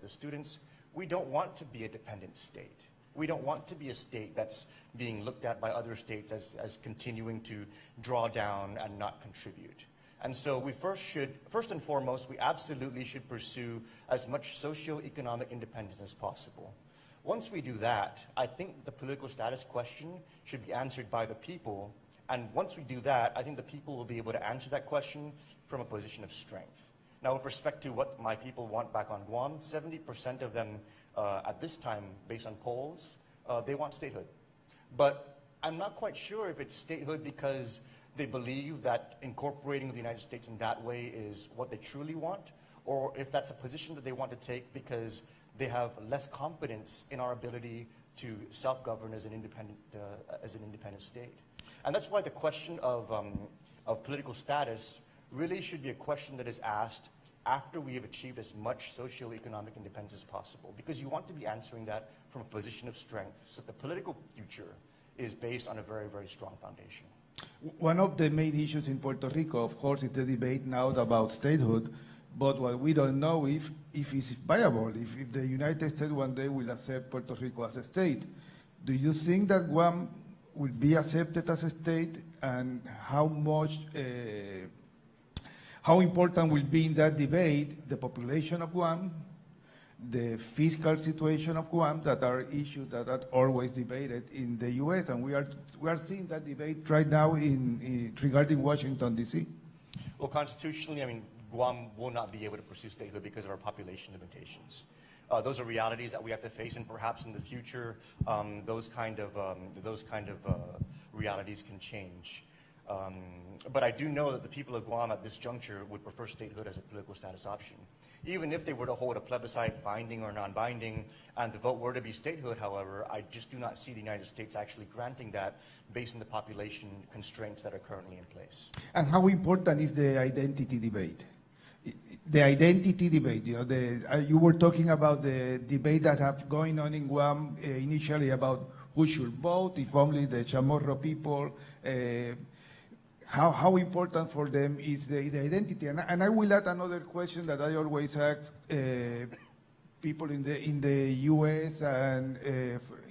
the students, we don't want to be a dependent state. We don't want to be a state that's being looked at by other states as continuing to draw down and not contribute. And so we first and foremost, we absolutely should pursue as much socio-economic independence as possible. Once we do that, I think the political status question should be answered by the people. And once we do that, I think the people will be able to answer that question from a position of strength. Now, with respect to what my people want back on Guam, 70% of them at this time, based on polls, they want statehood. But I'm not quite sure if it's statehood because they believe that incorporating the United States in that way is what they truly want, or if that's a position that they want to take because they have less confidence in our ability to self-govern as an independent state. And that's why the question of political status really should be a question that is asked after we have achieved as much socio-economic independence as possible, because you want to be answering that from a position of strength, so the political future is based on a very, very strong foundation. One of the main issues in Puerto Rico, of course, is the debate now about statehood. But what we don't know if it's viable, if the United States one day will accept Puerto Rico as a state. Do you think that Guam will be accepted as a state, and how important will be in that debate the population of Guam, the fiscal situation of Guam, that are issues that are always debated in the U.S., and we are seeing that debate right now regarding Washington, D.C.? Well, constitutionally, I mean, Guam will not be able to pursue statehood because of our population limitations. Those are realities that we have to face, and perhaps in the future, those kind of realities can change. But I do know that the people of Guam at this juncture would prefer statehood as a political status option. Even if they were to hold a plebiscite, binding or non-binding, and the vote were to be statehood, however, I just do not see the United States actually granting that based on the population constraints that are currently in place. And how important is the identity debate? The identity debate, you were talking about the debate that have going on in Guam initially about who should vote, if only the Chamorro people. How important for them is the identity? And I will add another question that I always ask people in the U.S. and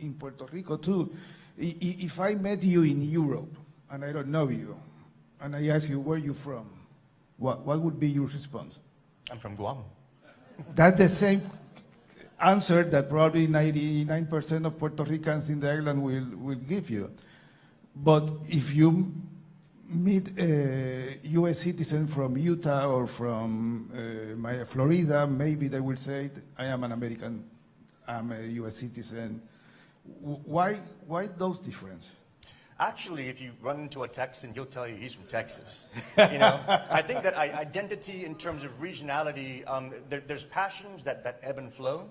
in Puerto Rico too. If I met you in Europe and I don't know you, and I ask you where you're from, what would be your response? I'm from Guam. That's the same answer that probably 99% of Puerto Ricans in the island will give you. But if you meet a U.S. citizen from Utah or from Florida, maybe they will say, I am an American, I'm a U.S. citizen. Why those differences? Actually, if you run into a Texan, he'll tell you he's from Texas. I think that identity in terms of regionality, there's passions that ebb and flow.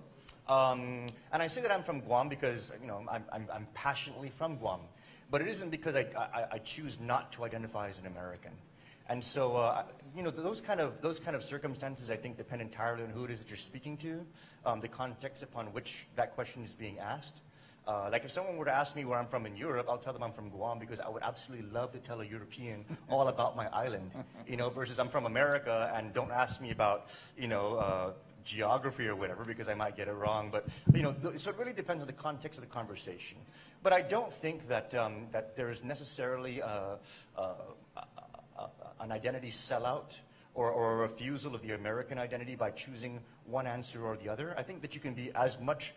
And I say that I'm from Guam because I'm passionately from Guam. But it isn't because I choose not to identify as an American. And so, those kind of circumstances, I think, depend entirely on who it is that you're speaking to, the context upon which that question is being asked. Like if someone were to ask me where I'm from in Europe, I'll tell them I'm from Guam because I would absolutely love to tell a European all about my island, versus I'm from America and don't ask me about, geography or whatever because I might get it wrong. But, so it really depends on the context of the conversation. But I don't think that, that there is necessarily an identity sellout or a refusal of the American identity by choosing one answer or the other. I think that you can be as much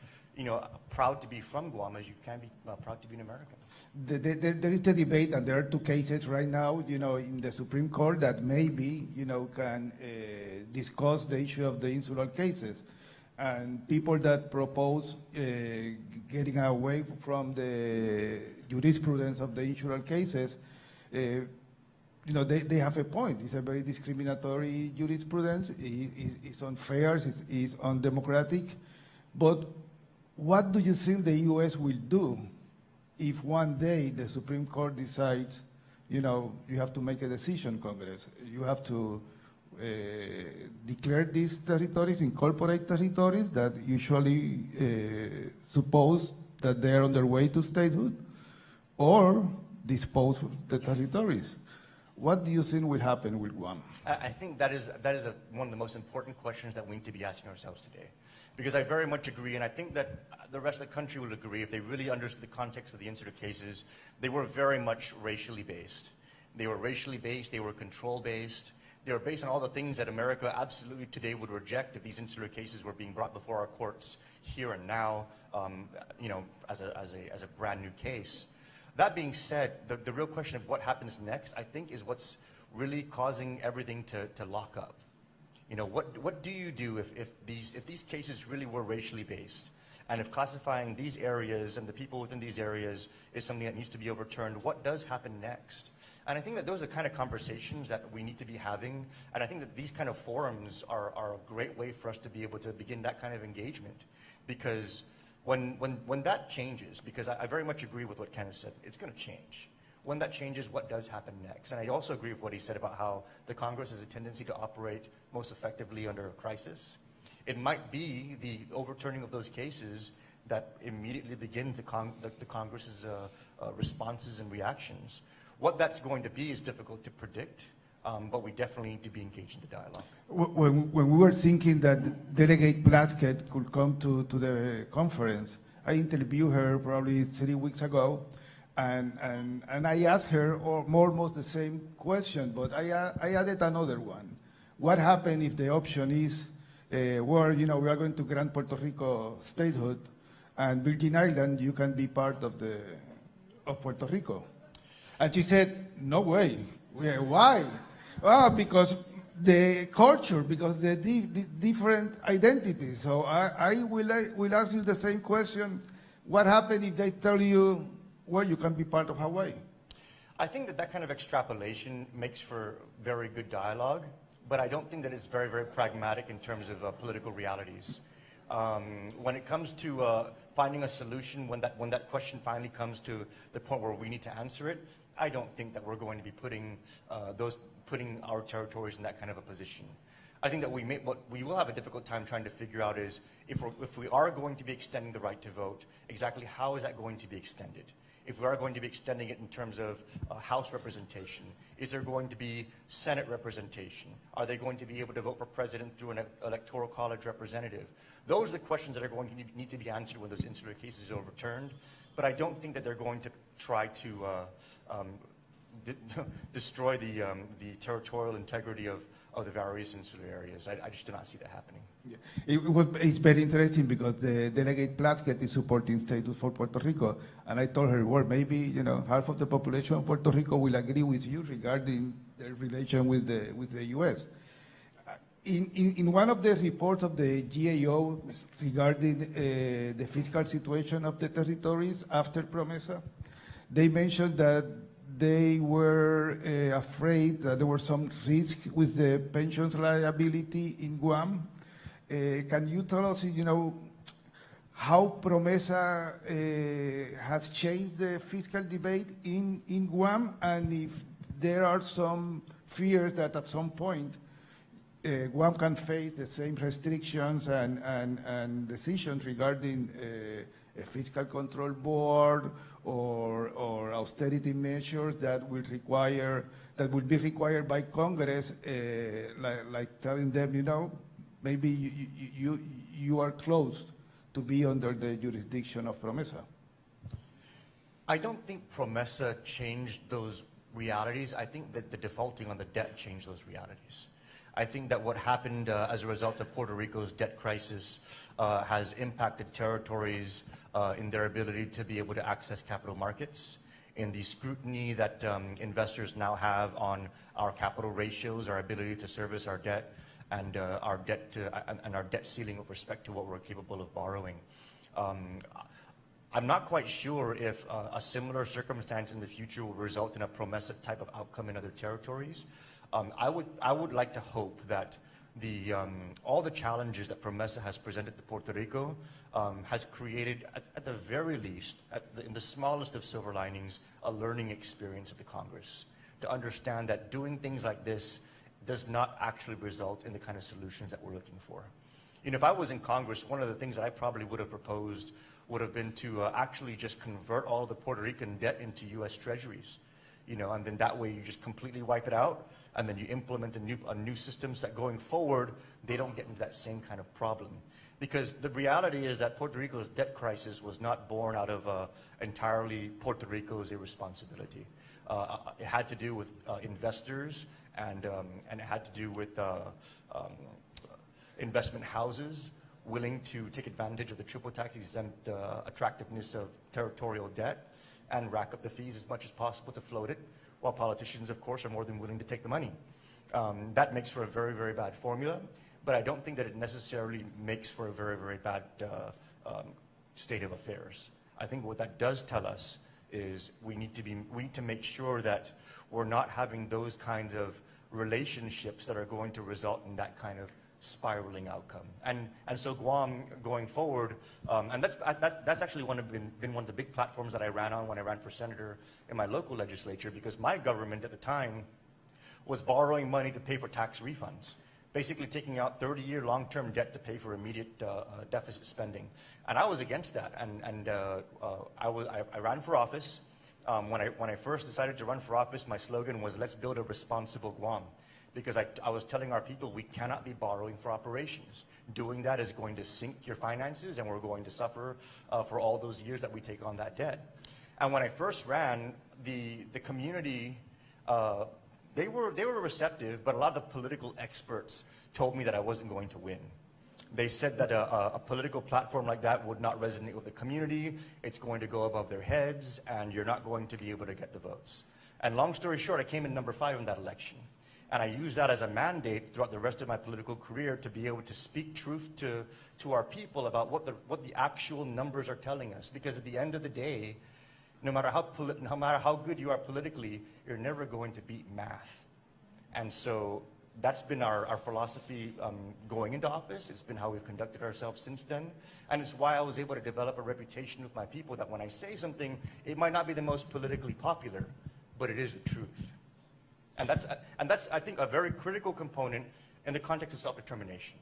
proud to be from Guam as you can be proud to be an American. There is the debate, and there are two cases right now, in the Supreme Court that maybe, can discuss the issue of the insular cases. And people that propose getting away from the jurisprudence of the insular cases, they have a point. It's a very discriminatory jurisprudence. It's unfair. It's undemocratic. But what do you think the U.S. will do if one day the Supreme Court decides, you have to make a decision, Congress. You have to declare these territories, incorporate territories that usually suppose that they are on their way to statehood, or dispose of the territories. What do you think will happen with Guam? I think that is one of the most important questions that we need to be asking ourselves today. because I very much agree, and I think that the rest of the country will agree, if they really understood the context of the insular cases, they were very much racially based. They were racially based, they were control based, they were based on all the things that America absolutely today would reject if these insular cases were being brought before our courts here and now, you know, as a brand new case. That being said, the real question of what happens next, I think, is what's really causing everything to lock up. You know, what do you do if these cases really were racially based? And if classifying these areas and the people within these areas is something that needs to be overturned, what does happen next? And I think that those are the kind of conversations that we need to be having. And I think that these kind of forums are a great way for us to be able to begin that kind of engagement. Because when that changes, because I very much agree with what Kenneth said, it's going to change. When that changes, what does happen next? And I also agree with what he said about how the Congress has a tendency to operate most effectively under a crisis. It might be the overturning of those cases that immediately begin the Congress's responses and reactions. What that's going to be is difficult to predict, but we definitely need to be engaged in the dialogue. When we were thinking that Delegate Plaskett could come to the conference, I interviewed her probably 3 weeks ago, and I asked her almost the same question, but I added another one. What happens if the option is, well, you know, we are going to grant Puerto Rico statehood, and Virgin Island, you can be part of Puerto Rico? And she said, no way. Why? Well, because the culture, because the different identities. So I will ask you the same question. What happens if they tell you, well, you can be part of Hawaii? I think that kind of extrapolation makes for very good dialogue, but I don't think that it's very, very pragmatic in terms of political realities. When it comes to finding a solution, when that question finally comes to the point where we need to answer it, I don't think that we're going to be putting our territories in that kind of a position. I think that what we will have a difficult time trying to figure out is if we are going to be extending the right to vote, exactly how is that going to be extended? If we are going to be extending it in terms of House representation, is there going to be Senate representation? Are they going to be able to vote for president through an electoral college representative? Those are the questions that are going to need to be answered when those insular cases are overturned. But I don't think that they're going to try to destroy the territorial integrity of the various insular areas. I just do not see that happening. Yeah. It's very interesting because the Delegate Plaskett is supporting status for Puerto Rico, and I told her, well, maybe, you know, half of the population of Puerto Rico will agree with you regarding their relation with the U.S. In one of the reports of the GAO regarding the fiscal situation of the territories after PROMESA, they mentioned that they were afraid that there were some risk with the pensions liability in Guam. Can you tell us, you know, how PROMESA has changed the fiscal debate in Guam, and if there are some fears that at some point Guam can face the same restrictions and decisions regarding a fiscal control board or austerity measures that will be required by Congress, like telling them, you know, maybe you are close to be under the jurisdiction of PROMESA. I don't think PROMESA changed those realities. I think that the defaulting on the debt changed those realities. I think that what happened as a result of Puerto Rico's debt crisis has impacted territories in their ability to be able to access capital markets, in the scrutiny that investors now have on our capital ratios, our ability to service our debt, and our debt ceiling with respect to what we're capable of borrowing. I'm not quite sure if a similar circumstance in the future will result in a PROMESA type of outcome in other territories. I would like to hope that all the challenges that PROMESA has presented to Puerto Rico has created, at the very least, in the smallest of silver linings, a learning experience of the Congress, to understand that doing things like this does not actually result in the kind of solutions that we're looking for. You know, if I was in Congress, one of the things that I probably would have proposed would have been to actually just convert all of the Puerto Rican debt into U.S. treasuries, you know, and then that way you just completely wipe it out, and then you implement a new system so that going forward, they don't get into that same kind of problem. Because the reality is that Puerto Rico's debt crisis was not born out of entirely Puerto Rico's irresponsibility. It had to do with investors, and it had to do with investment houses willing to take advantage of the triple tax exempt attractiveness of territorial debt and rack up the fees as much as possible to float it, while politicians, of course, are more than willing to take the money. That makes for a very, very bad formula, but I don't think that it necessarily makes for a very, very bad state of affairs. I think what that does tell us is we need to make sure that we're not having those kinds of relationships that are going to result in that kind of spiraling outcome. And so Guam going forward, and that's actually been one of the big platforms that I ran on when I ran for senator in my local legislature, because my government at the time was borrowing money to pay for tax refunds, basically taking out 30-year long-term debt to pay for immediate deficit spending. And I was against that, and I ran for office. When I first decided to run for office, my slogan was, let's build a responsible Guam. Because I was telling our people, we cannot be borrowing for operations. Doing that is going to sink your finances, and we're going to suffer for all those years that we take on that debt. And when I first ran, the community, they were receptive, but a lot of the political experts told me that I wasn't going to win. They said that a political platform like that would not resonate with the community, it's going to go above their heads, and you're not going to be able to get the votes. And long story short, I came in number 5 in that election. And I used that as a mandate throughout the rest of my political career to be able to speak truth to our people about what the actual numbers are telling us. Because at the end of the day, no matter how good you are politically, you're never going to beat math. And so that's been our philosophy going into office. It's been how we've conducted ourselves since then. And it's why I was able to develop a reputation with my people that when I say something, it might not be the most politically popular, but it is the truth. And that's, I think, a very critical component in the context of self-determination.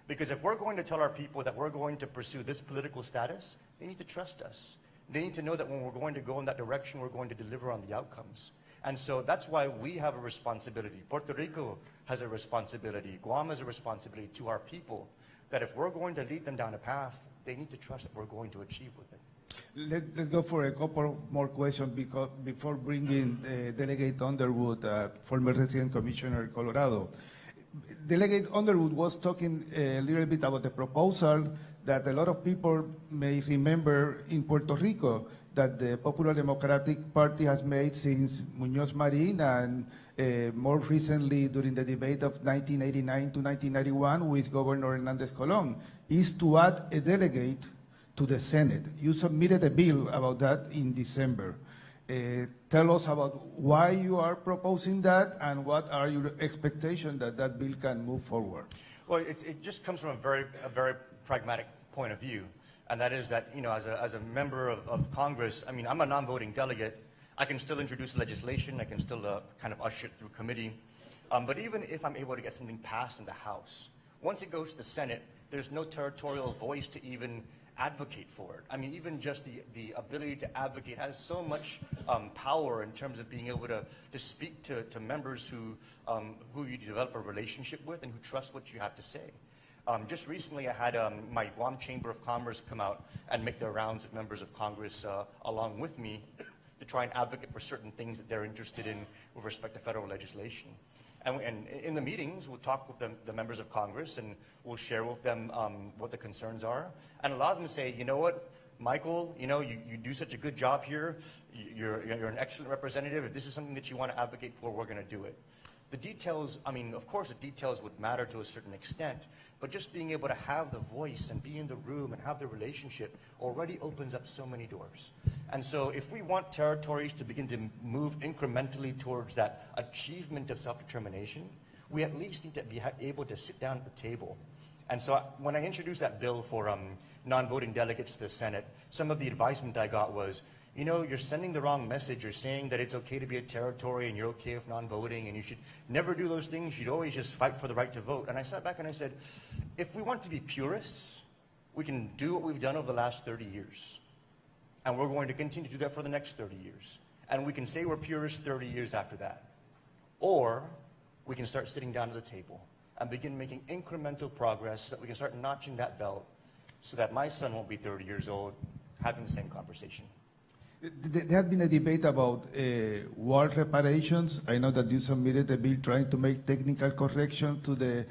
Because if we're going to tell our people that we're going to pursue this political status, they need to trust us. They need to know that when we're going to go in that direction, we're going to deliver on the outcomes. And so that's why we have a responsibility. Puerto Rico has a responsibility. Guam has a responsibility to our people, that if we're going to lead them down a path, they need to trust that we're going to achieve with it. Let's go for a couple more questions before bringing Delegate Underwood, former resident commissioner in Colorado. Delegate Underwood was talking a little bit about the proposal that a lot of people may remember in Puerto Rico that the Popular Democratic Party has made since Muñoz Marin and more recently during the debate of 1989 to 1991 with Governor Hernández Colón, is to add a delegate to the Senate. You submitted a bill about that in December. Tell us about why you are proposing that and what are your expectations that that bill can move forward. Well, it just comes from a very pragmatic point of view, and that is that, you know, as a member of Congress, I mean, I'm a non-voting delegate. I can still introduce legislation. I can still kind of usher it through committee. But even if I'm able to get something passed in the House, once it goes to the Senate, there's no territorial voice to even advocate for it. I mean, even just the ability to advocate has so much power in terms of being able to speak to members who you develop a relationship with and who trust what you have to say. Just recently, I had my Guam Chamber of Commerce come out and make their rounds of members of Congress along with me to try and advocate for certain things that they're interested in with respect to federal legislation. And in the meetings, we'll talk with the members of Congress and we'll share with them what the concerns are. And a lot of them say, you know what, Michael, you know, you do such a good job here. You're an excellent representative. If this is something that you want to advocate for, we're going to do it. The details, I mean, of course, the details would matter to a certain extent, but just being able to have the voice and be in the room and have the relationship already opens up so many doors. And so if we want territories to begin to move incrementally towards that achievement of self-determination, we at least need to be able to sit down at the table. And so when I introduced that bill for non-voting delegates to the Senate, some of the advisement I got was, you know, you're sending the wrong message. You're saying that it's okay to be a territory and you're okay with non-voting and you should never do those things. You'd always just fight for the right to vote. And I sat back and I said, if we want to be purists, we can do what we've done over the last 30 years. And we're going to continue to do that for the next 30 years. And we can say we're purists 30 years after that. Or we can start sitting down at the table and begin making incremental progress so that we can start notching that belt so that my son won't be 30 years old having the same conversation. There had been a debate about war reparations. I know that you submitted a bill trying to make technical correction to the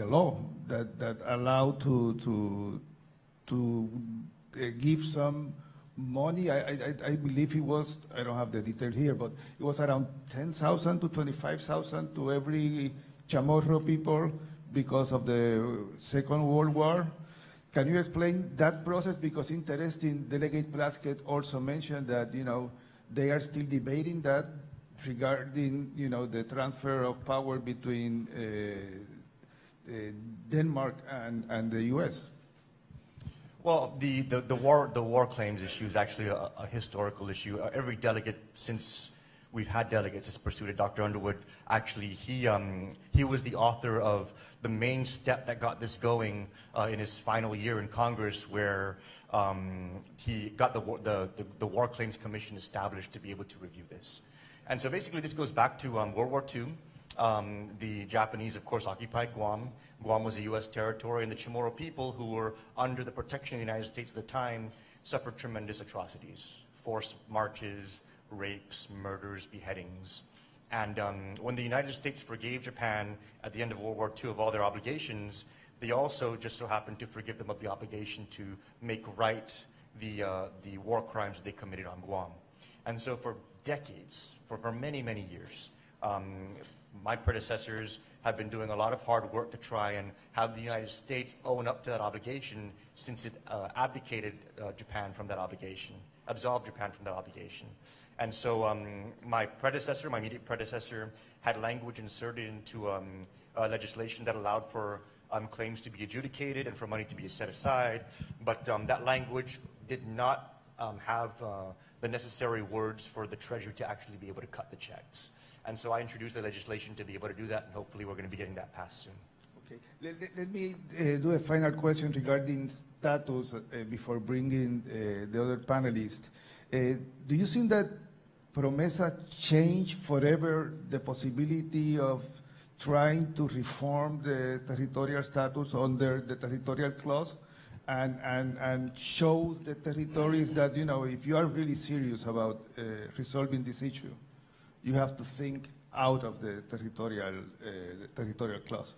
law that allowed to give some money. I believe it was, I don't have the detail here, but it was around 10,000 to 25,000 to every Chamorro people because of the Second World War. Can you explain that process? Because interesting, Delegate Plaskett also mentioned that, they are still debating that regarding, the transfer of power between Denmark and the U.S. Well, the war claims issue is actually a historical issue. Every delegate since we've had delegates has pursued it. Dr. Underwood, actually, he was the author of the main step that got this going in his final year in Congress, where he got the War Claims Commission established to be able to review this. And so basically this goes back to World War II. The Japanese, of course, occupied Guam. Guam was a U.S. territory, and the Chamorro people, who were under the protection of the United States at the time, suffered tremendous atrocities, forced marches, rapes, murders, beheadings. And when the United States forgave Japan at the end of World War II of all their obligations, they also just so happened to forgive them of the obligation to make right the war crimes they committed on Guam. And so for decades, for many, many years, my predecessors have been doing a lot of hard work to try and have the United States own up to that obligation, since it abdicated Japan from that obligation, absolved Japan from that obligation. And so my immediate predecessor, had language inserted into legislation that allowed for claims to be adjudicated and for money to be set aside. But that language did not have the necessary words for the Treasury to actually be able to cut the checks. And so I introduced the legislation to be able to do that, and hopefully we're going to be getting that passed soon. Okay. Let me do a final question regarding status before bringing the other panelists. Do you think that PROMESA changed forever the possibility of trying to reform the territorial status under the territorial clause and show the territories that, if you are really serious about resolving this issue, you have to think out of the territorial clause?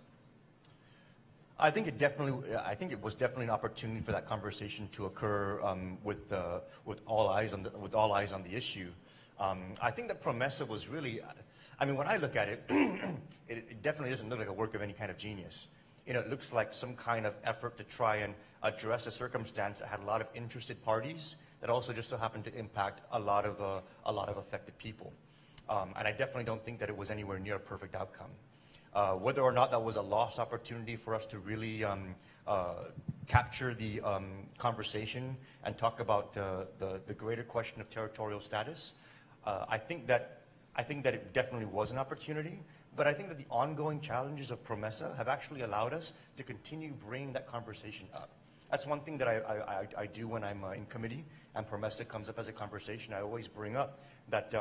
I think it was definitely an opportunity for that conversation to occur with all eyes on the issue. I think that PROMESA was really, when I look at it, it definitely doesn't look like a work of any kind of genius. It looks like some kind of effort to try and address a circumstance that had a lot of interested parties that also just so happened to impact a lot of affected people. And I definitely don't think that it was anywhere near a perfect outcome. Whether or not that was a lost opportunity for us to really capture the conversation and talk about the greater question of territorial status, I think that it definitely was an opportunity. But I think that the ongoing challenges of PROMESA have actually allowed us to continue bringing that conversation up. That's one thing that I do when I'm in committee and PROMESA comes up as a conversation. I always bring up that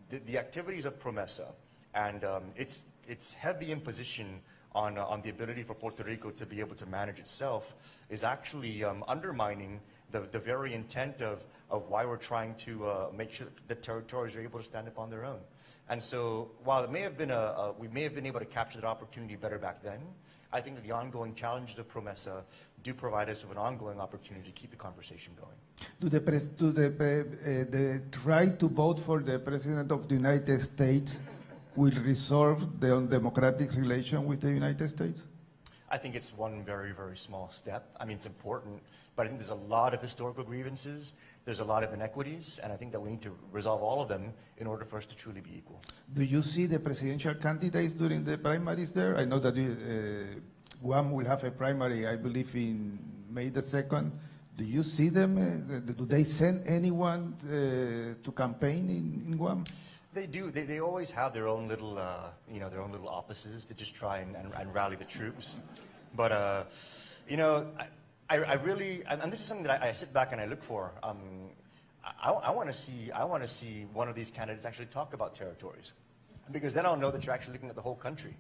the activities of PROMESA and its heavy imposition on the ability for Puerto Rico to be able to manage itself is actually undermining the very intent of why we're trying to make sure that the territories are able to stand up on their own. And so while it may have been we may have been able to capture that opportunity better back then, I think that the ongoing challenges of PROMESA do provide us with an ongoing opportunity to keep the conversation going. Do the right to vote for the President of the United States will resolve the undemocratic relation with the United States? I think it's one very, very small step. It's important, but I think there's a lot of historical grievances. There's a lot of inequities, and I think that we need to resolve all of them in order for us to truly be equal. Do you see the presidential candidates during the primaries there? I know that Guam will have a primary, I believe, in May the 2nd. Do you see them? Do they send anyone to campaign in Guam? They do. They always have their own little, their own little offices to just try and rally the troops. But, I really, and this is something that I sit back and I look for. I want to see one of these candidates actually talk about territories, because then I'll know that you're actually looking at the whole country.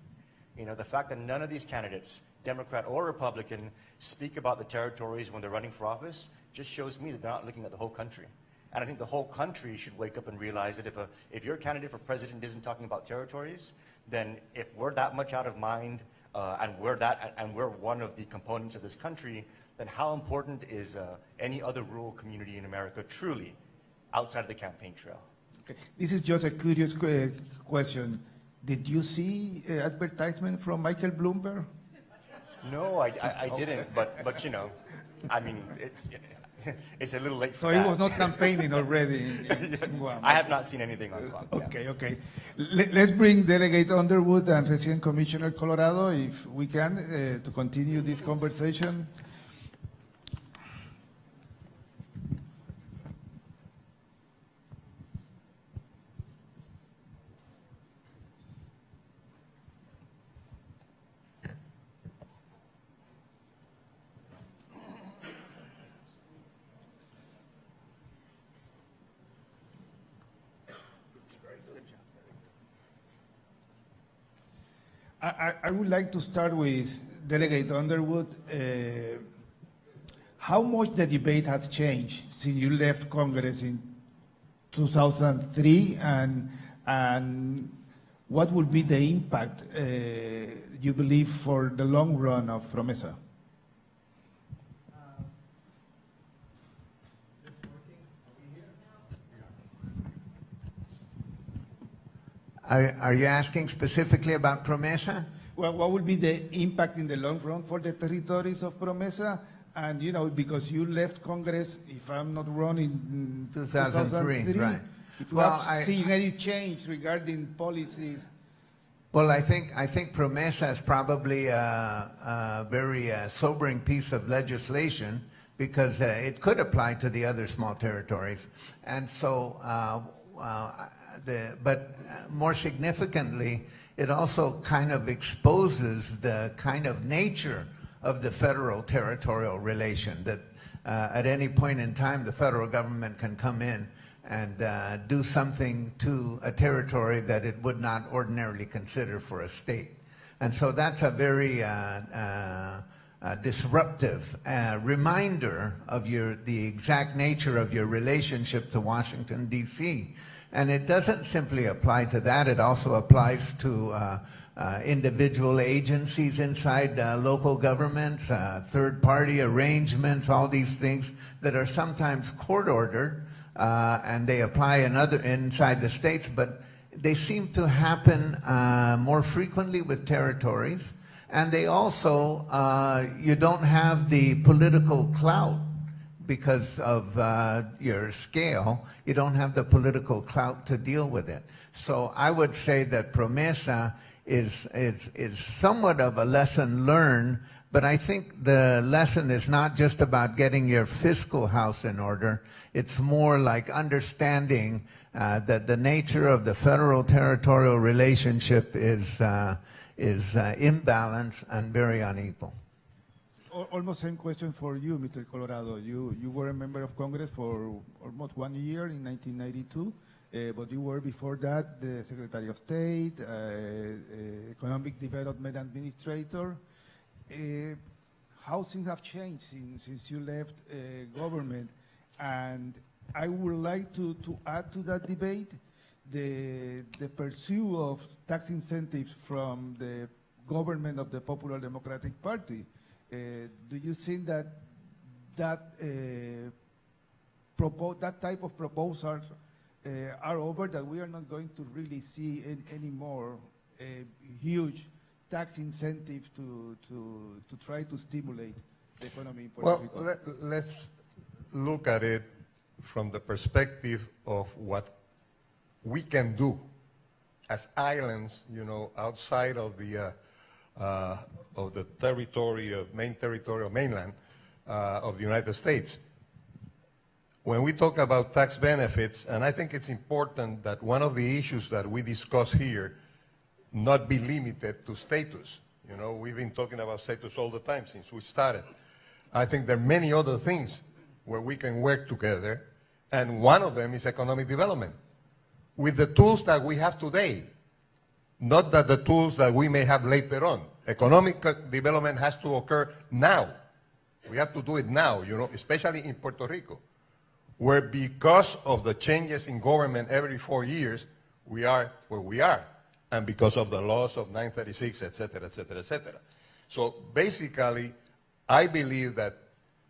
You know, the fact that none of these candidates, Democrat or Republican, speak about the territories when they're running for office just shows me that they're not looking at the whole country. And I think the whole country should wake up and realize that if your candidate for president isn't talking about territories, then if we're that much out of mind and we're one of the components of this country, then how important is any other rural community in America truly outside of the campaign trail? Okay. This is just a curious question. Did you see advertisement from Michael Bloomberg? No, I didn't. But you know, I mean, it's a little late for so that. he was not campaigning already in Guam. I have not seen anything on Guam. Okay, okay. Let's bring Delegate Underwood and Resident Commissioner Colorado, if we can, to continue this conversation. I would like to start with Delegate Underwood. How much the debate has changed since you left Congress in 2003, and what will be the impact you believe for the long run of PROMESA? Are you asking specifically about PROMESA? Well, what will be the impact in the long run for the territories of PROMESA? And, you know, because you left Congress, if I'm not wrong, in 2003, right. If you have seen any change regarding policies? Well, I think PROMESA is probably a very sobering piece of legislation because it could apply to the other small territories. And so, but more significantly, it also kind of exposes the kind of nature of the federal territorial relation, that at any point in time the federal government can come in and do something to a territory that it would not ordinarily consider for a state. And so that's a very disruptive reminder of the exact nature of your relationship to Washington, D.C. And it doesn't simply apply to that, it also applies to individual agencies inside local governments, third-party arrangements, all these things that are sometimes court-ordered, and they apply inside the states, but they seem to happen more frequently with territories. And they also, you don't have the political clout because of your scale. You don't have the political clout to deal with it. So I would say that PROMESA is somewhat of a lesson learned, but I think the lesson is not just about getting your fiscal house in order. It's more like understanding that the nature of the federal territorial relationship is imbalanced and very unequal. Almost same question for you, Mr. Colorado. You were a member of Congress for almost 1 year in 1992. But you were before that the Secretary of State, Economic Development Administrator. How things have changed since you left government? And I would like to add to that debate the pursuit of tax incentives from the government of the Popular Democratic Party. Do you think that type of proposals are over, that we are not going to really see any more huge tax incentives to try to stimulate the economy in Puerto Rico? Well, let's look at it from the perspective of what we can do as islands, you know, outside of the territory of mainland of the United States. When we talk about tax benefits, and I think it's important that one of the issues that we discuss here not be limited to status. You know, we've been talking about status all the time since we started. I think there are many other things where we can work together, and one of them is economic development. With the tools that we have today, not that the tools that we may have later on. Economic development has to occur now. We have to do it now, you know, especially in Puerto Rico, where because of the changes in government every 4 years, we are where we are, and because of the laws of 936, et cetera, et cetera, et cetera. So basically, I believe that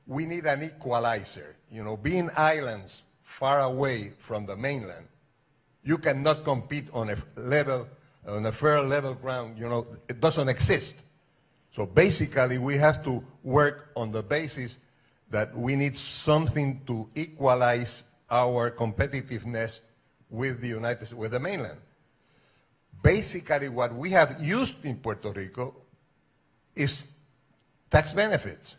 we need an equalizer. You know, being islands far away from the mainland, you cannot compete on a level, on a fair level ground. You know, it doesn't exist. So basically, we have to work on the basis that we need something to equalize our competitiveness with the with the mainland. Basically, what we have used in Puerto Rico is tax benefits.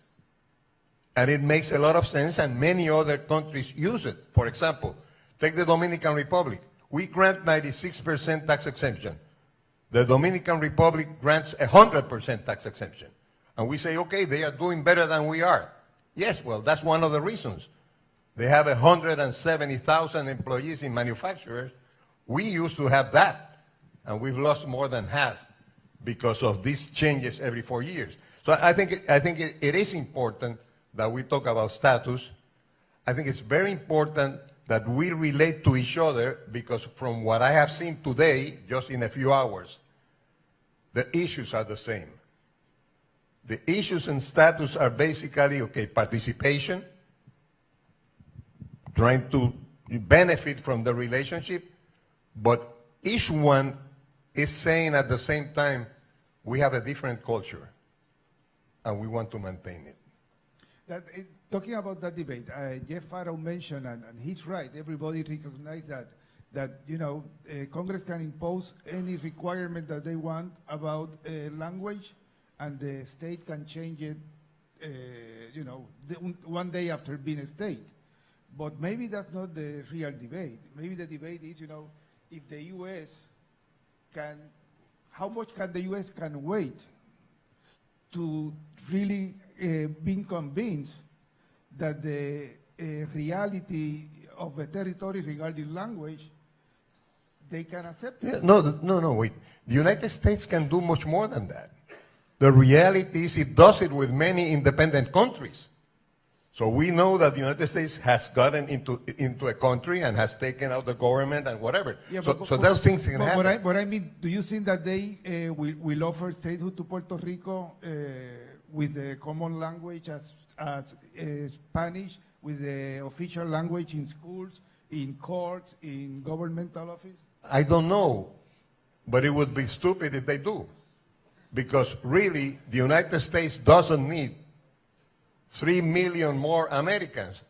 And it makes a lot of sense, and many other countries use it. For example, take the Dominican Republic. We grant 96% tax exemption. The Dominican Republic grants 100% tax exemption. And we say, okay, they are doing better than we are. Yes, well, that's one of the reasons. They have 170,000 employees in manufacturers. We used to have that, and we've lost more than half because of these changes every 4 years. So I think it is important that we talk about status. I think it's very important that we relate to each other, because from what I have seen today, just in a few hours, the issues are the same. The issues in status are basically, okay, participation, trying to benefit from the relationship, but each one is saying at the same time, we have a different culture, and we want to maintain it. Talking about that debate, Jeff Farrow mentioned, and he's right, everybody recognizes that you know, Congress can impose any requirement that they want about language, and the state can change it, you know, one day after being a state. But maybe that's not the real debate. Maybe the debate is, you know, if the U.S. can, how much can the U.S. can wait to really being convinced that the reality of a territory regarding language, they can accept it. Yeah, no, wait. The United States can do much more than that. The reality is it does it with many independent countries. So we know that the United States has gotten into a country and has taken out the government and whatever. Yeah, so those things can happen. But I mean, do you think that they will offer statehood to Puerto Rico with the common language as Spanish, with the official language in schools, in courts, in governmental office? I don't know, but it would be stupid if they do. Because really, the United States doesn't need 3 million more Americans.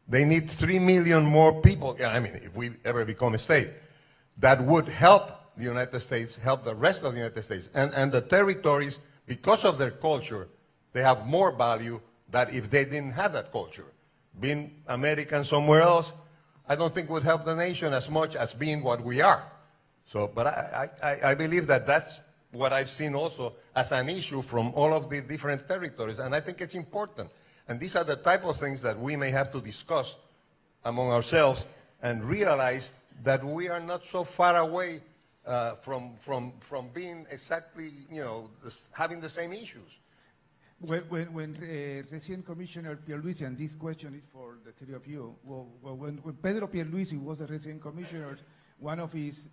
They need 3 million more people. Yeah, I mean, if we ever become a state, that would help the United States, help the rest of the United States. And the territories, because of their culture, they have more value than if they didn't have that culture. Being American somewhere else, I don't think would help the nation as much as being what we are. So, but I believe that that's what I've seen also as an issue from all of the different territories, and I think it's important. And these are the type of things that we may have to discuss among ourselves and realize that we are not so far away from being exactly, you know, having the same issues. When Resident Commissioner Pierluisi, and this question is for the three of you, when Pedro Pierluisi was a Resident Commissioner, one of his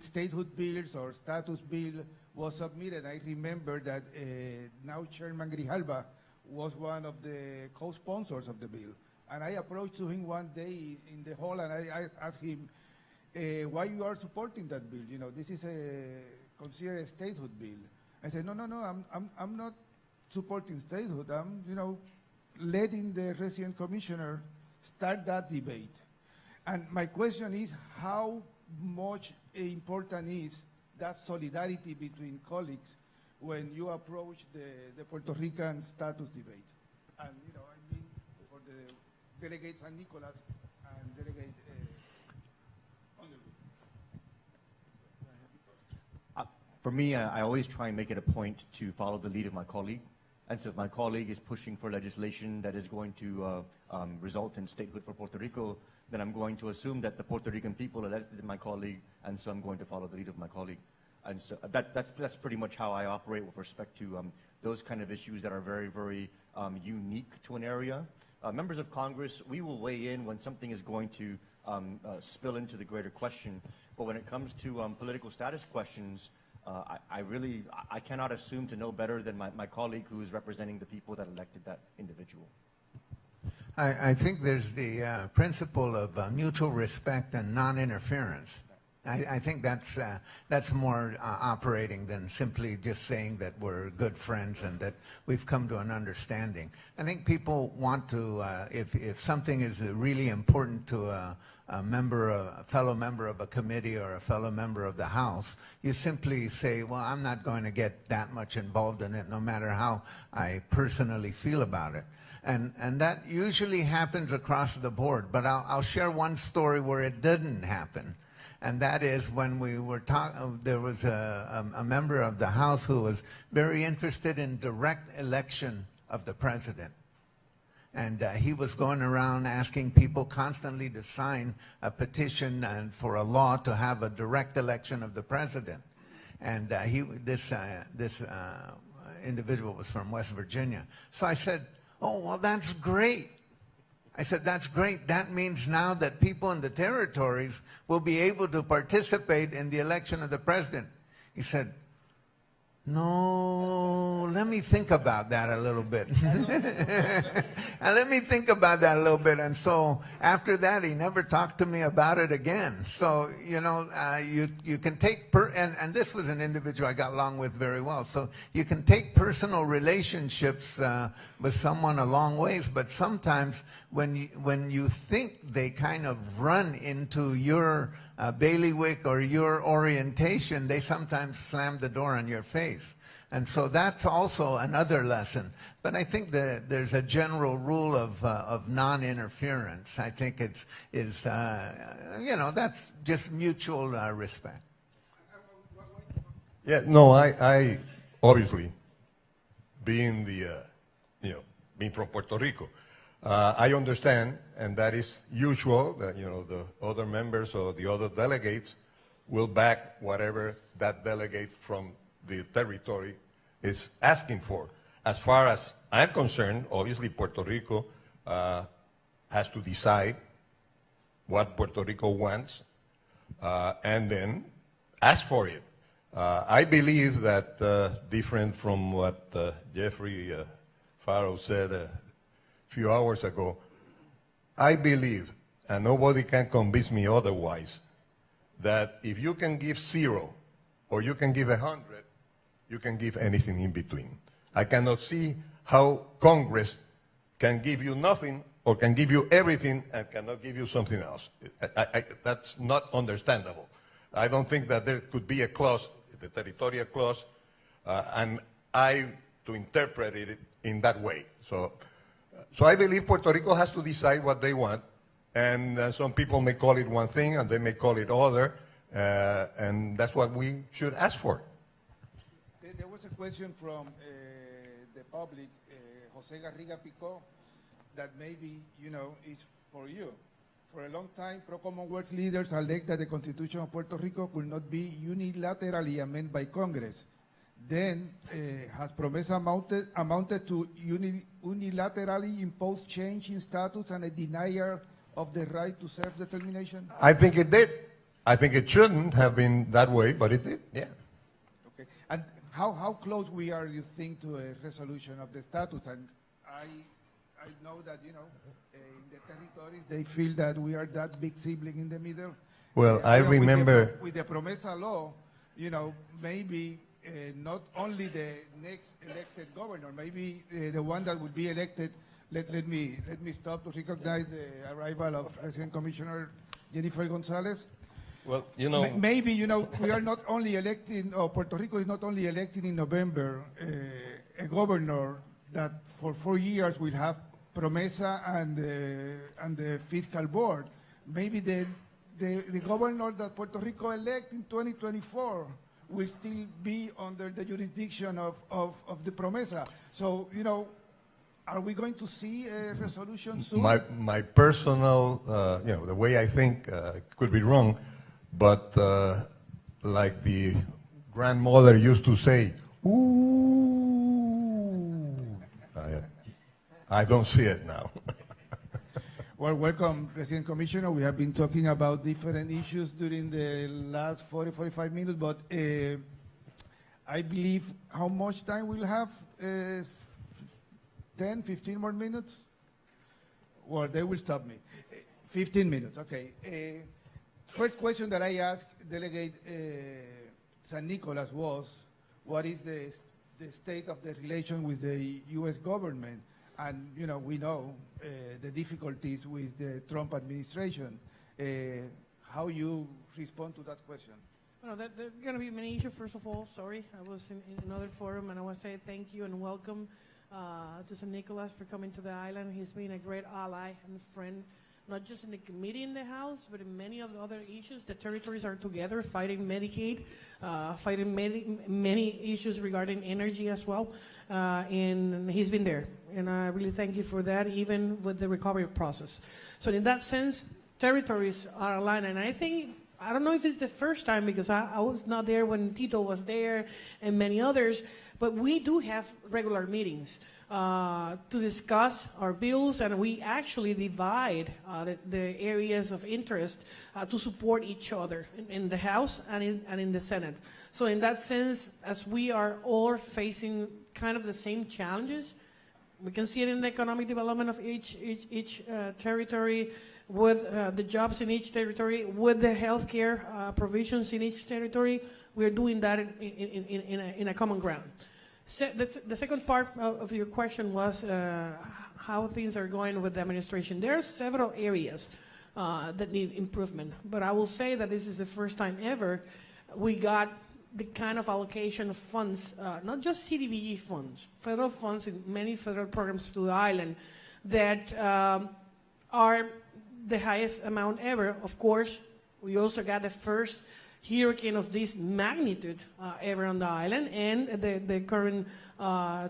statehood bills or status bill was submitted. I remember that now Chairman Grijalva was one of the co-sponsors of the bill. And I approached to him one day in the hall, and I asked him, why you are supporting that bill? You know, this is considered a statehood bill. I said, no, I'm not supporting statehood. I'm, you know, letting the Resident Commissioner start that debate. And my question is, how much important is that solidarity between colleagues when you approach the Puerto Rican status debate? And, you know, I mean, for the delegate San Nicolas and delegate Underwood. For me, I always try and make it a point to follow the lead of my colleague. And so if my colleague is pushing for legislation that is going to result in statehood for Puerto Rico, then I'm going to assume that the Puerto Rican people elected my colleague, and so I'm going to follow the lead of my colleague. And so that's pretty much how I operate with respect to those kind of issues that are very, very unique to an area. Members of Congress, we will weigh in when something is going to spill into the greater question. But when it comes to political status questions, I cannot assume to know better than my colleague who is representing the people that elected that individual. I think there's the principle of mutual respect and non-interference. I think that's more operating than simply just saying that we're good friends and that we've come to an understanding. I think people want to, if something is really important to a fellow member of a committee or a fellow member of the House, you simply say, well, I'm not going to get that much involved in it, no matter how I personally feel about it. And that usually happens across the board. But I'll share one story where it didn't happen. And that is when we were talking, there was a member of the House who was very interested in direct election of the president. And he was going around asking people constantly to sign a petition and for a law to have a direct election of the president. And this individual was from West Virginia. So I said, oh, well, that's great. I said, that's great. That means now that people in the territories will be able to participate in the election of the president. He said, no, let me think about that a little bit. And let me think about that a little bit. And so after that, he never talked to me about it again. So, you know, you can take, and this was an individual I got along with very well. So you can take personal relationships with someone a long ways, but sometimes when you think they kind of run into your bailiwick or your orientation, they sometimes slam the door on your face. And so that's also another lesson. But I think that there's a general rule of non-interference. I think it's you know, that's just mutual respect. Yeah, no, I obviously, being being from Puerto Rico, I understand, and that is usual, that, you know, the other members or the other delegates will back whatever that delegate from the territory is asking for. As far as I'm concerned, obviously Puerto Rico has to decide what Puerto Rico wants and then ask for it. I believe that, different from what Jeffrey Farrow said a few hours ago, I believe, and nobody can convince me otherwise, that if you can give 0 or you can give 100, you can give anything in between. I cannot see how Congress can give you nothing or can give you everything and cannot give you something else. That's not understandable. I don't think that there could be a clause, the territorial clause, and to interpret it in that way. So I believe Puerto Rico has to decide what they want, and some people may call it one thing and they may call it other, and that's what we should ask for. There was a question from the public, Jose Garriga Picó, that maybe, you know, is for you. For a long time, pro-Commonwealth leaders alleged that the Constitution of Puerto Rico could not be unilaterally amended by Congress. Then, has PROMESA amounted to unilaterally imposed change in status and a denial of the right to self-determination? I think it did. I think it shouldn't have been that way, but it did, yeah. Okay. And how close we are, you think, to a resolution of the status? And I know that, you know, in the territories, they feel that we are that big sibling in the middle. Well, I remember... With the PROMESA law, you know, maybe not only the next elected governor, maybe the one that would be elected. Let me stop to recognize the arrival of Resident Commissioner Jennifer Gonzalez. Well, you know... Maybe, you know, we are not only electing, or Puerto Rico is not only electing in November a governor that for 4 years will have PROMESA and the fiscal board. Maybe the governor that Puerto Rico elect in 2024 will still be under the jurisdiction of the PROMESA. So, you know, are we going to see a resolution soon? My personal, you know, the way I think could be wrong, but like the grandmother used to say, ooh. I don't see it now. Well, welcome, President Commissioner. We have been talking about different issues during the last 45 minutes, but I believe how much time we'll have? 10, 15 more minutes? Well, they will stop me. 15 minutes, okay. First question that I asked Delegate San Nicolas was, what is the state of the relation with the U.S. government? And, you know, we know the difficulties with the Trump administration. How you respond to that question? Well, there are going to be many issues. First of all, sorry, I was in another forum, and I want to say thank you and welcome to San Nicolas for coming to the island. He's been a great ally and friend, not just in the committee in the House, but in many of the other issues. The territories are together fighting Medicaid, fighting many issues regarding energy as well, and he's been there. And I really thank you for that, even with the recovery process. So in that sense, territories are aligned, and I think, I don't know if it's the first time, because I was not there when Tito was there and many others, but we do have regular meetings to discuss our bills, and we actually divide the areas of interest to support each other in the House and in the Senate. So in that sense, as we are all facing kind of the same challenges, we can see it in the economic development of each territory, with the jobs in each territory, with the healthcare provisions in each territory. We're doing that in a common ground. The second part of your question was how things are going with the administration. There are several areas that need improvement, but I will say that this is the first time ever we got the kind of allocation of funds, not just CDBG funds, federal funds in many federal programs to the island that are the highest amount ever. Of course, we also got the first hurricane of this magnitude ever on the island, and the current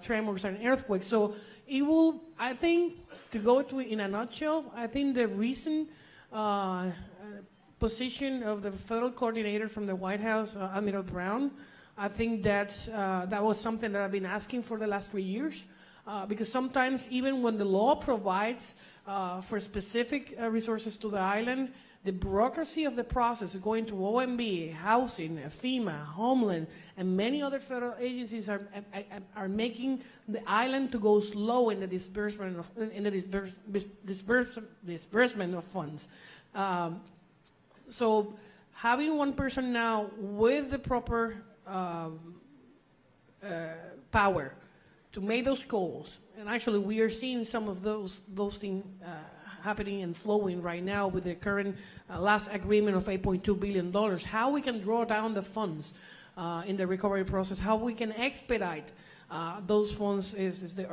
tremors and earthquakes. So it will, I think, to go to in a nutshell, I think the recent position of the federal coordinator from the White House, Admiral Brown, I think that was something that I've been asking for the last 3 years, because sometimes even when the law provides for specific resources to the island, the bureaucracy of the process going to OMB, Housing, FEMA, Homeland, and many other federal agencies are making the island to go slow in the disbursement of funds. So having one person now with the proper power to make those calls, and actually we are seeing some of those things happening and flowing right now with the current last agreement of $8.2 billion, how we can draw down the funds in the recovery process, how we can expedite those funds is the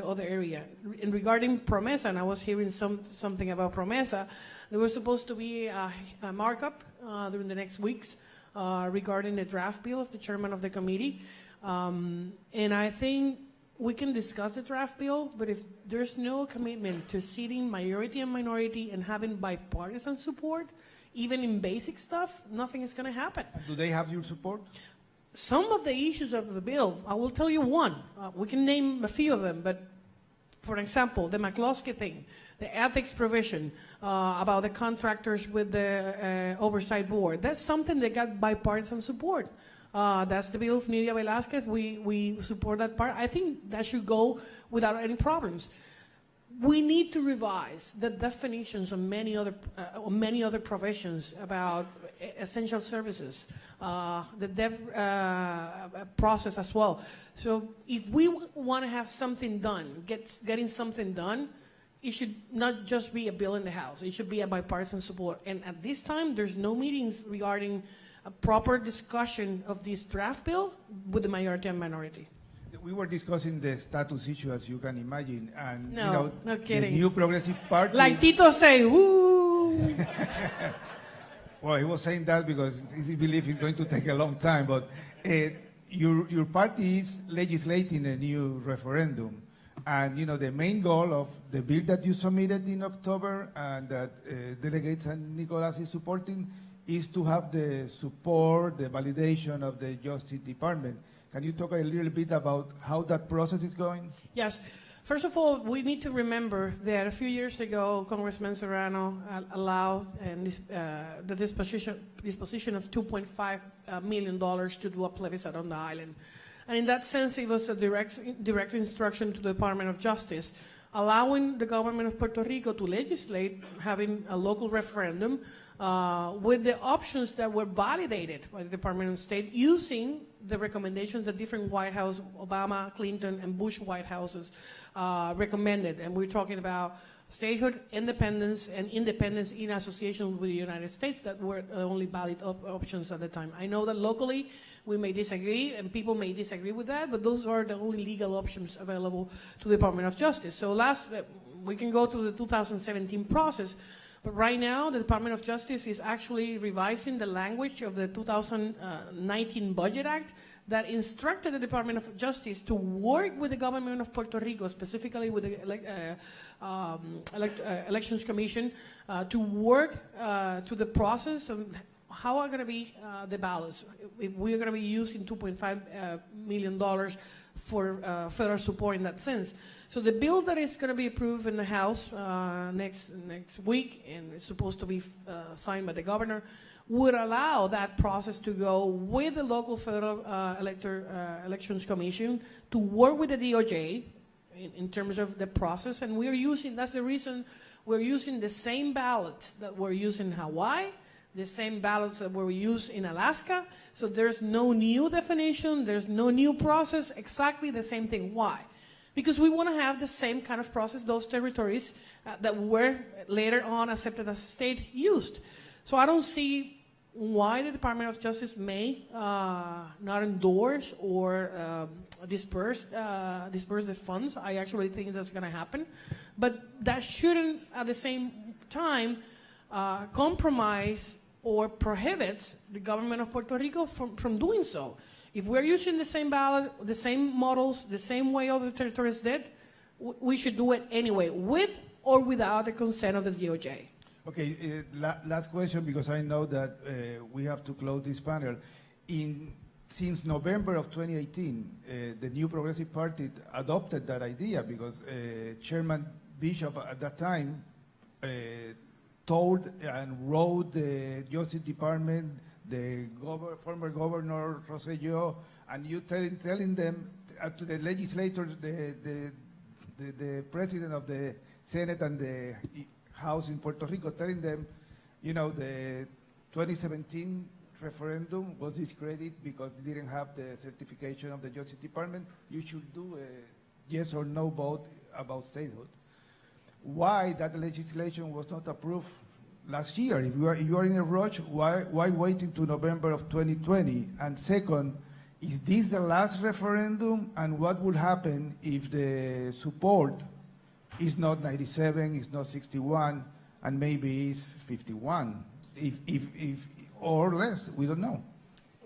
other area. And regarding PROMESA, and I was hearing something about PROMESA, there was supposed to be a markup during the next weeks regarding the draft bill of the chairman of the committee. And I think we can discuss the draft bill, but if there's no commitment to seating majority and minority and having bipartisan support, even in basic stuff, nothing is going to happen. Do they have your support? Some of the issues of the bill, I will tell you one. We can name a few of them, but for example, the McCloskey thing, the ethics provision about the contractors with the oversight board, that's something that got bipartisan support. That's the bill of Nydia Velázquez. We support that part. I think that should go without any problems. We need to revise the definitions of many other provisions about essential services, the debt process as well. So if we want to have something done, getting something done, it should not just be a bill in the House. It should be a bipartisan support. And at this time, there's no meetings regarding a proper discussion of this draft bill with the majority and minority. We were discussing the status issue, as you can imagine, and No, you know, no kidding. the New Progressive Party. Like Tito say, woo! Well, he was saying that because he believes it's going to take a long time. But your party is legislating a new referendum, and you know the main goal of the bill that you submitted in October and that Delegate San Nicolas is supporting is to have the support, the validation of the Justice Department. Can you talk a little bit about how that process is going? Yes. First of all, we need to remember that a few years ago, Congressman Serrano allowed the disposition of $2.5 million to do a plebiscite on the island. And in that sense, it was a direct instruction to the Department of Justice, allowing the government of Puerto Rico to legislate having a local referendum with the options that were validated by the Department of State using the recommendations that different White House, Obama, Clinton, and Bush White Houses recommended. And we're talking about statehood, independence, and independence in association with the United States that were the only valid options at the time. I know that locally we may disagree, and people may disagree with that, but those are the only legal options available to the Department of Justice. So we can go to the 2017 process, but right now the Department of Justice is actually revising the language of the 2019 Budget Act that instructed the Department of Justice to work with the government of Puerto Rico, specifically with the Elections Commission, to work to the process of how are going to be the ballots. If we're going to be using $2.5 million for federal support in that sense. So the bill that is going to be approved in the House next week and is supposed to be signed by the governor would allow that process to go with the local federal elections commission to work with the DOJ in terms of the process. And that's the reason we're using the same ballots that were used in Hawaii, the same ballots that were used in Alaska. So there's no new definition, there's no new process, exactly the same thing. Why? Because we want to have the same kind of process those territories that were later on accepted as a state used. So I don't see why the Department of Justice may not endorse or disperse the funds. I actually think that's going to happen. But that shouldn't, at the same time, compromise or prohibit the government of Puerto Rico from doing so. If we're using the same ballot, the same models, the same way other territories did, we should do it anyway, with or without the consent of the DOJ. Okay, last question, because I know that we have to close this panel. Since November of 2018, the New Progressive Party adopted that idea because Chairman Bishop at that time told and wrote the Justice Department, the former Governor Rosselló, and you telling them to the legislators, the President of the Senate and the House in Puerto Rico, telling them, the 2017 referendum was discredited because it didn't have the certification of the Justice Department. You should do a yes or no vote about statehood. Why that legislation was not approved last year? If you are in a rush, why wait until November of 2020? And second, is this the last referendum? And what will happen if the support is not 97, is not 61, and maybe it's 51, if or less? We don't know.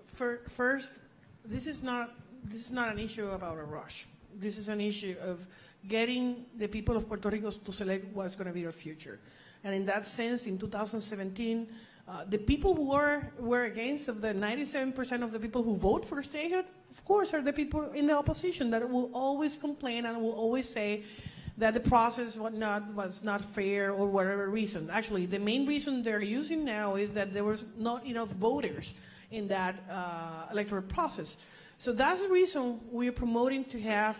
First, this is not an issue about a rush. This is an issue of getting the people of Puerto Rico to select what's going to be their future. And in that sense, in 2017, the people who were against, of the 97% of the people who vote for statehood, of course, are the people in the opposition that will always complain and will always say that the process was not fair or whatever reason. Actually, the main reason they're using now is that there was not enough voters in that electoral process. So that's the reason we're promoting to have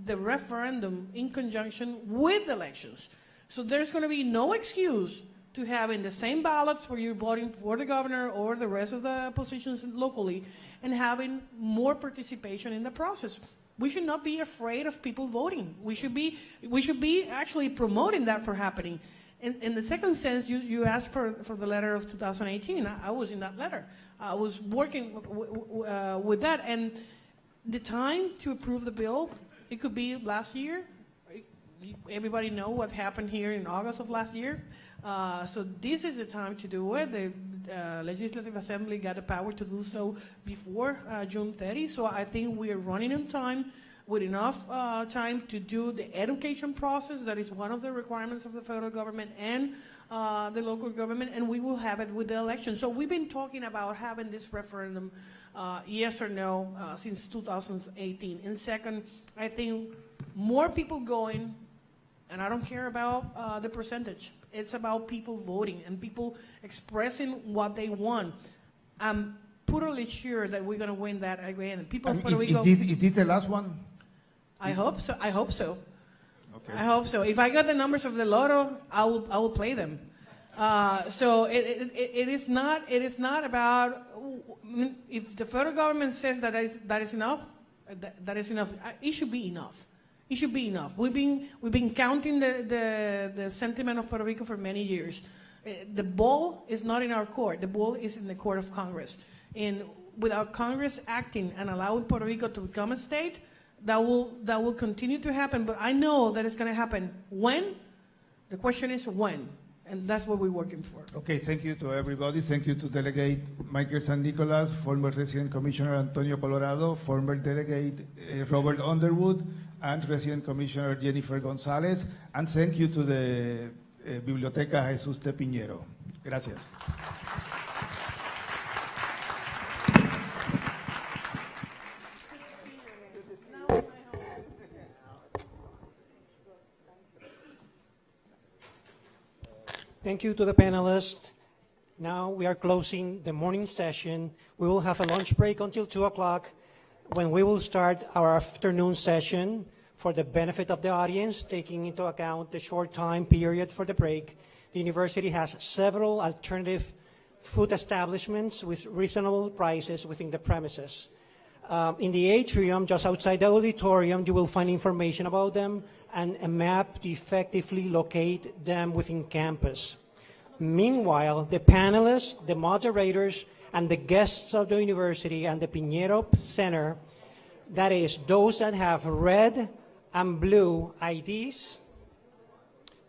the referendum in conjunction with elections. So there's going to be no excuse to having the same ballots where you're voting for the governor or the rest of the positions locally and having more participation in the process. We should not be afraid of people voting. We should be actually promoting that for happening. In the second sense, you asked for the letter of 2018. I was in that letter. I was working with that. And the time to approve the bill, it could be last year. Everybody know what happened here in August of last year. So this is the time to do it. The Legislative Assembly got the power to do so before June 30. So I think we are running in time with enough time to do the education process. That is one of the requirements of the federal government and the local government, and we will have it with the election. So we've been talking about having this referendum, yes or no, since 2018. And second, I think more people going, and I don't care about the percentage. It's about people voting and people expressing what they want. I'm totally sure that we're going to win that again. People of Puerto Rico. Is this the last one? I hope so. I hope so. Okay. I hope so. If I got the numbers of the lotto, I will play them. So it is not about if the federal government says that is enough. That is enough. It should be enough. It should be enough. We've been counting the sentiment of Puerto Rico for many years. The ball is not in our court. The ball is in the court of Congress. And without Congress acting and allowing Puerto Rico to become a state, that will continue to happen. But I know that it's going to happen. When? The question is when. And that's what we're working for. Okay, thank you to everybody. Thank you to Delegate Michael San Nicolas, former Resident Commissioner Antonio Colorado, former Delegate Robert Underwood, and Resident Commissioner Jennifer Gonzalez. And thank you to the Biblioteca Jesús de Piñero. Gracias. Thank you to the panelists. Now we are closing the morning session. We will have a lunch break until 2 o'clock when we will start our afternoon session. For the benefit of the audience, taking into account the short time period for the break, the university has several alternative food establishments with reasonable prices within the premises. In the atrium, just outside the auditorium, you will find information about them and a map to effectively locate them within campus. Meanwhile, the panelists, the moderators, and the guests of the university and the Piñero Center, that is, those that have red and blue IDs,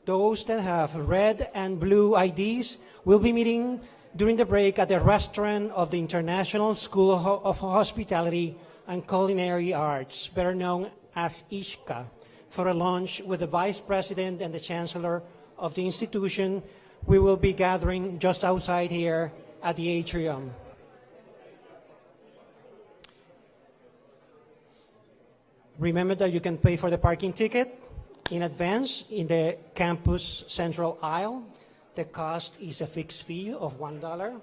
those that have red and blue IDs will be meeting during the break at the restaurant of the International School of Hospitality and Culinary Arts, better known as ISCA, for a lunch with the Vice President and the Chancellor of the institution. We will be gathering just outside here at the atrium. Remember that you can pay for the parking ticket in advance in the campus central aisle. The cost is a fixed fee of $1.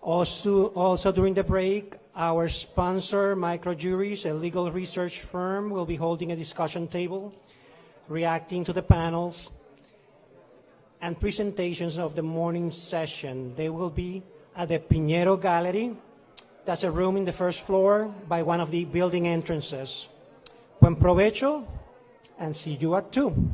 Also during the break, our sponsor, Microjuries, a legal research firm, will be holding a discussion table, reacting to the panels and presentations of the morning session. They will be at the Piñero Gallery. That's a room in the first floor by one of the building entrances. Buen provecho, and see you at 2.